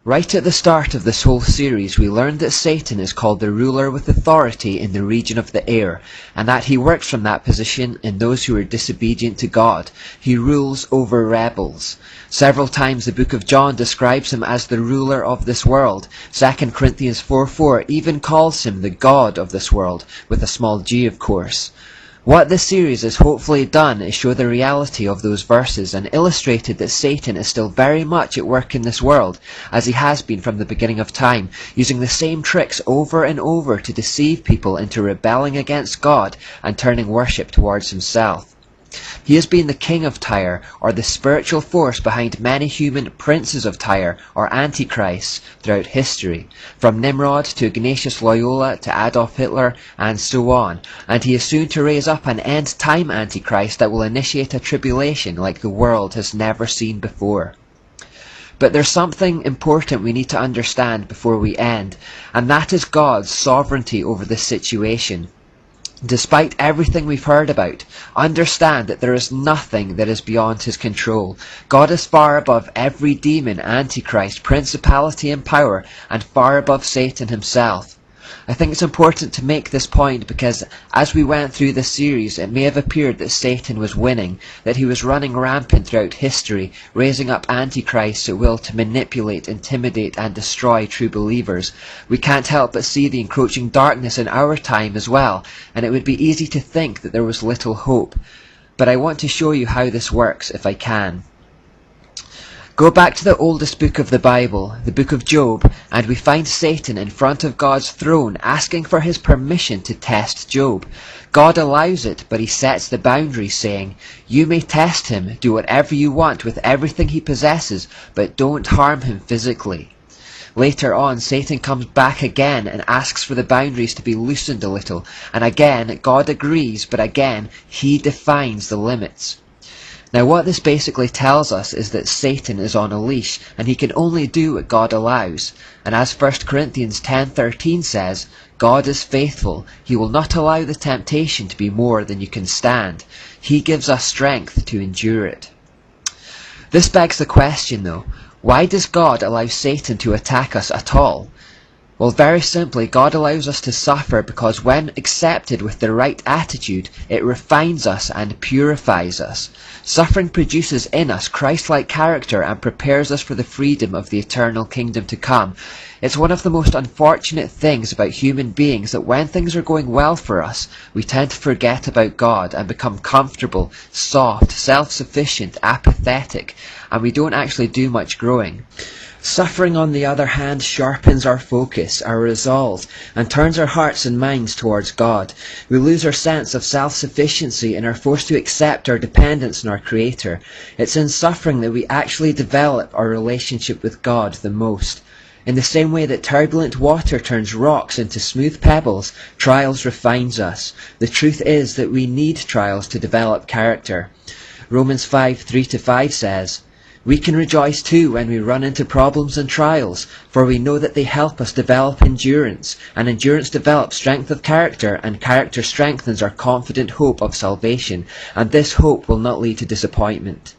Right at the start of this whole series, we learned that Satan is called the ruler with authority in the region of the air, and that he works from that position in those who are disobedient to God. He rules over rebels. Several times the book of John describes him as the ruler of this world. 2 Corinthians 4:4 even calls him the God of this world, with a small g of course. What this series has hopefully done is show the reality of those verses and illustrated that Satan is still very much at work in this world, as he has been from the beginning of time, using the same tricks over and over to deceive people into rebelling against God and turning worship towards himself. He has been the king of Tyre, or the spiritual force behind many human princes of Tyre, or antichrists, throughout history, from Nimrod to Ignatius Loyola to Adolf Hitler, and so on, and he is soon to raise up an end-time antichrist that will initiate a tribulation like the world has never seen before. But there's something important we need to understand before we end, and that is God's sovereignty over this situation. Despite everything we've heard about, understand that there is nothing that is beyond his control. God is far above every demon, antichrist, principality and power, and far above Satan himself. I think it's important to make this point because as we went through this series, it may have appeared that Satan was winning, that he was running rampant throughout history, raising up antichrists at will to manipulate, intimidate and destroy true believers. We can't help but see the encroaching darkness in our time as well, and it would be easy to think that there was little hope. But I want to show you how this works if I can. Go back to the oldest book of the Bible, the book of Job, and we find Satan in front of God's throne asking for his permission to test Job. God allows it, but he sets the boundaries saying, "You may test him, do whatever you want with everything he possesses, but don't harm him physically." Later on, Satan comes back again and asks for the boundaries to be loosened a little, and again God agrees, but again he defines the limits. Now what this basically tells us is that Satan is on a leash, and he can only do what God allows. And as 1 Corinthians 10:13 says, God is faithful. He will not allow the temptation to be more than you can stand. He gives us strength to endure it. This begs the question though, why does God allow Satan to attack us at all? Well, very simply, God allows us to suffer because when accepted with the right attitude, it refines us and purifies us. Suffering produces in us Christ-like character and prepares us for the freedom of the eternal kingdom to come. It's one of the most unfortunate things about human beings that when things are going well for us, we tend to forget about God and become comfortable, soft, self-sufficient, apathetic, and we don't actually do much growing. Suffering, on the other hand, sharpens our focus, our resolve, and turns our hearts and minds towards God. We lose our sense of self-sufficiency and are forced to accept our dependence on our Creator. It's in suffering that we actually develop our relationship with God the most. In the same way that turbulent water turns rocks into smooth pebbles, trials refines us. The truth is that we need trials to develop character. Romans 5:3-5 says, "We can rejoice too when we run into problems and trials, for we know that they help us develop endurance, and endurance develops strength of character, and character strengthens our confident hope of salvation, and this hope will not lead to disappointment."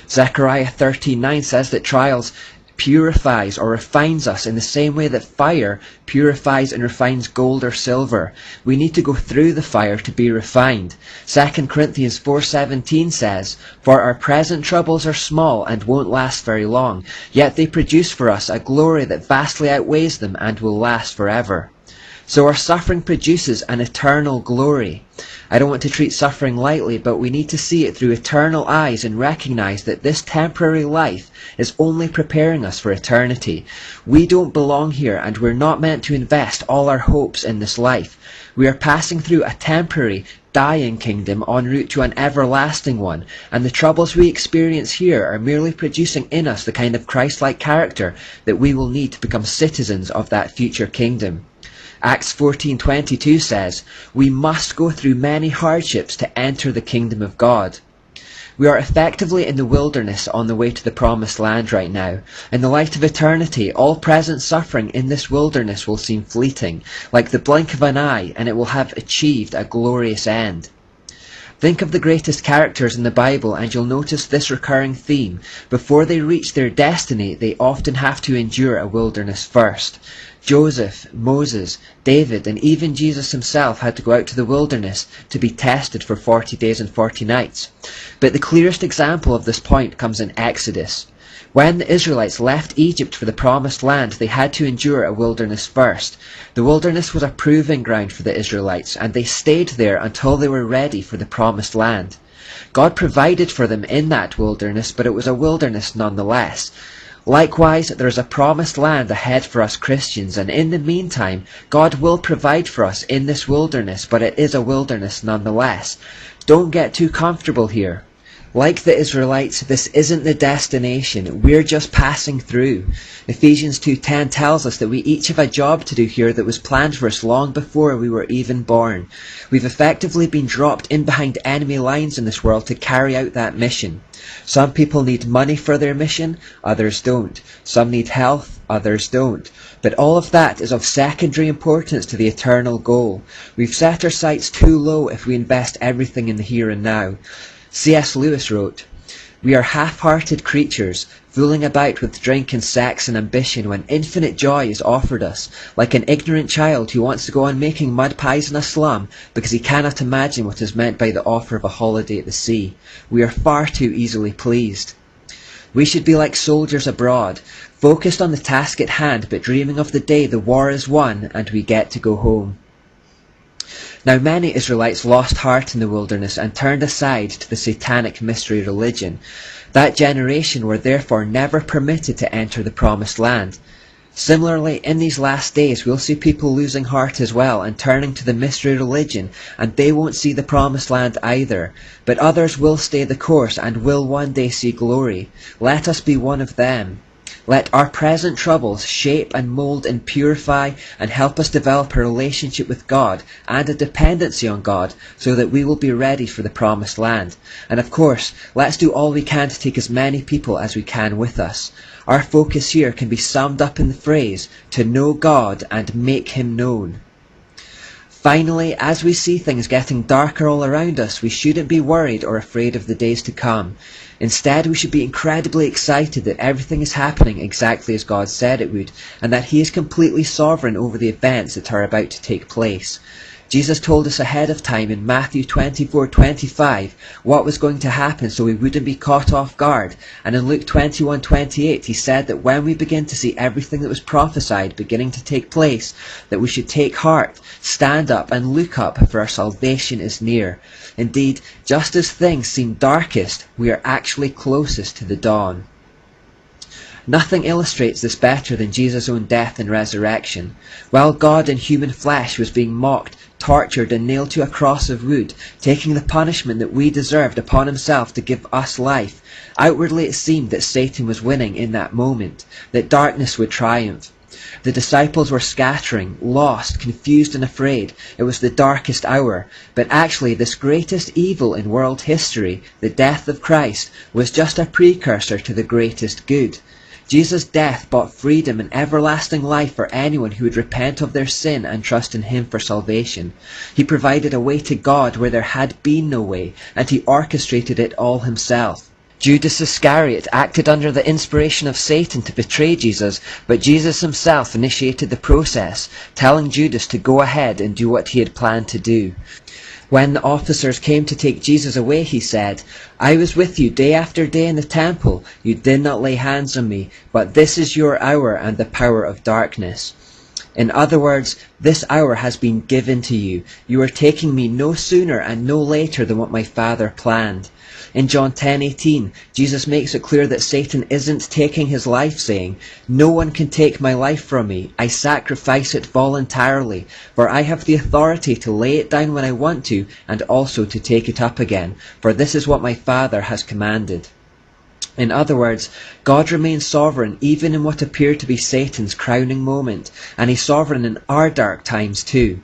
Zechariah 13:9 says that trials purifies or refines us in the same way that fire purifies and refines gold or silver. We need to go through the fire to be refined. 2 Corinthians 4:17 says, "For our present troubles are small and won't last very long, yet they produce for us a glory that vastly outweighs them and will last forever." So our suffering produces an eternal glory. I don't want to treat suffering lightly, but we need to see it through eternal eyes and recognize that this temporary life is only preparing us for eternity. We don't belong here, and we're not meant to invest all our hopes in this life. We are passing through a temporary, dying kingdom en route to an everlasting one, and the troubles we experience here are merely producing in us the kind of Christ-like character that we will need to become citizens of that future kingdom. Acts 14:22 says, "We must go through many hardships to enter the kingdom of God." We are effectively in the wilderness on the way to the promised land right now. In the light of eternity, all present suffering in this wilderness will seem fleeting, like the blink of an eye, and it will have achieved a glorious end. Think of the greatest characters in the Bible and you'll notice this recurring theme. Before they reach their destiny, they often have to endure a wilderness first. Joseph, Moses, David, and even Jesus himself had to go out to the wilderness to be tested for 40 days and 40 nights. But the clearest example of this point comes in Exodus. When the Israelites left Egypt for the promised land, they had to endure a wilderness first. The wilderness was a proving ground for the Israelites, and they stayed there until they were ready for the promised land. God provided for them in that wilderness, but it was a wilderness nonetheless. Likewise, there is a promised land ahead for us Christians, and in the meantime, God will provide for us in this wilderness, but it is a wilderness nonetheless. Don't get too comfortable here. Like the Israelites, this isn't the destination, we're just passing through. Ephesians 2:10 tells us that we each have a job to do here that was planned for us long before we were even born. We've effectively been dropped in behind enemy lines in this world to carry out that mission. Some people need money for their mission, others don't. Some need health, others don't. But all of that is of secondary importance to the eternal goal. We've set our sights too low if we invest everything in the here and now. C.S. Lewis wrote, "We are half-hearted creatures, fooling about with drink and sex and ambition when infinite joy is offered us, like an ignorant child who wants to go on making mud pies in a slum because he cannot imagine what is meant by the offer of a holiday at the sea. We are far too easily pleased." We should be like soldiers abroad, focused on the task at hand but dreaming of the day the war is won and we get to go home. Now many Israelites lost heart in the wilderness and turned aside to the satanic mystery religion. That generation were therefore never permitted to enter the promised land. Similarly, in these last days we'll see people losing heart as well and turning to the mystery religion, and they won't see the promised land either. But others will stay the course and will one day see glory. Let us be one of them. Let our present troubles shape and mold and purify and help us develop a relationship with God and a dependency on God so that we will be ready for the promised land. And of course, let's do all we can to take as many people as we can with us. Our focus here can be summed up in the phrase, to know God and make Him known. Finally, as we see things getting darker all around us, we shouldn't be worried or afraid of the days to come. Instead, we should be incredibly excited that everything is happening exactly as God said it would, and that He is completely sovereign over the events that are about to take place. Jesus told us ahead of time in Matthew 24:25 what was going to happen so we wouldn't be caught off guard. And in Luke 21:28 He said that when we begin to see everything that was prophesied beginning to take place, that we should take heart, stand up and look up, for our salvation is near. Indeed, just as things seem darkest, we are actually closest to the dawn. Nothing illustrates this better than Jesus' own death and resurrection. While God in human flesh was being mocked, tortured and nailed to a cross of wood, taking the punishment that we deserved upon Himself to give us life, outwardly it seemed that Satan was winning in that moment, that darkness would triumph. The disciples were scattering, lost, confused and afraid. It was the darkest hour. But actually this greatest evil in world history, the death of Christ, was just a precursor to the greatest good. Jesus' death bought freedom and everlasting life for anyone who would repent of their sin and trust in Him for salvation. He provided a way to God where there had been no way, and He orchestrated it all Himself. Judas Iscariot acted under the inspiration of Satan to betray Jesus, but Jesus Himself initiated the process, telling Judas to go ahead and do what he had planned to do. When the officers came to take Jesus away, He said, "I was with you day after day in the temple. You did not lay hands on me, but this is your hour and the power of darkness." In other words, this hour has been given to you. You are taking me no sooner and no later than what my Father planned. In John 10:18, Jesus makes it clear that Satan isn't taking His life, saying, "No one can take my life from me. I sacrifice it voluntarily, for I have the authority to lay it down when I want to, and also to take it up again, for this is what my Father has commanded." In other words, God remains sovereign even in what appeared to be Satan's crowning moment, and He's sovereign in our dark times too.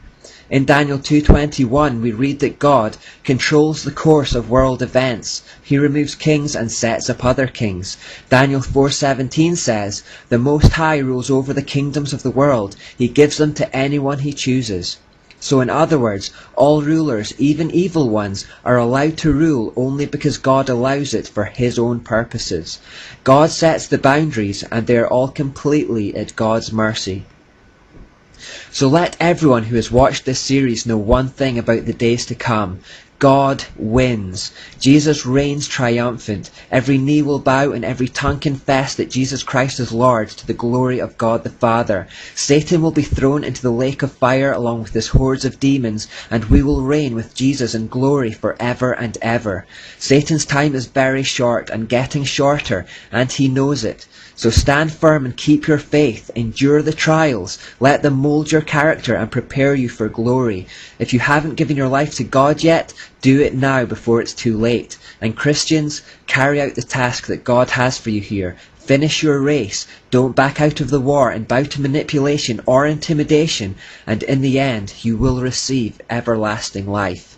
In Daniel 2:21 we read that God controls the course of world events. He removes kings and sets up other kings. Daniel 4:17 says, "The Most High rules over the kingdoms of the world. He gives them to anyone He chooses." So in other words, all rulers, even evil ones, are allowed to rule only because God allows it for his own purposes. God sets the boundaries, and they are all completely at God's mercy. So let everyone who has watched this series know one thing about the days to come. God wins. Jesus reigns triumphant. Every knee will bow and every tongue confess that Jesus Christ is Lord, to the glory of God the Father. Satan will be thrown into the lake of fire along with his hordes of demons, and we will reign with Jesus in glory forever and ever. Satan's time is very short and getting shorter, and he knows it. So stand firm and keep your faith. Endure the trials. Let them mold your character and prepare you for glory. If you haven't given your life to God yet, do it now before it's too late. And Christians, carry out the task that God has for you here. Finish your race. Don't back out of the war and bow to manipulation or intimidation. And in the end, you will receive everlasting life.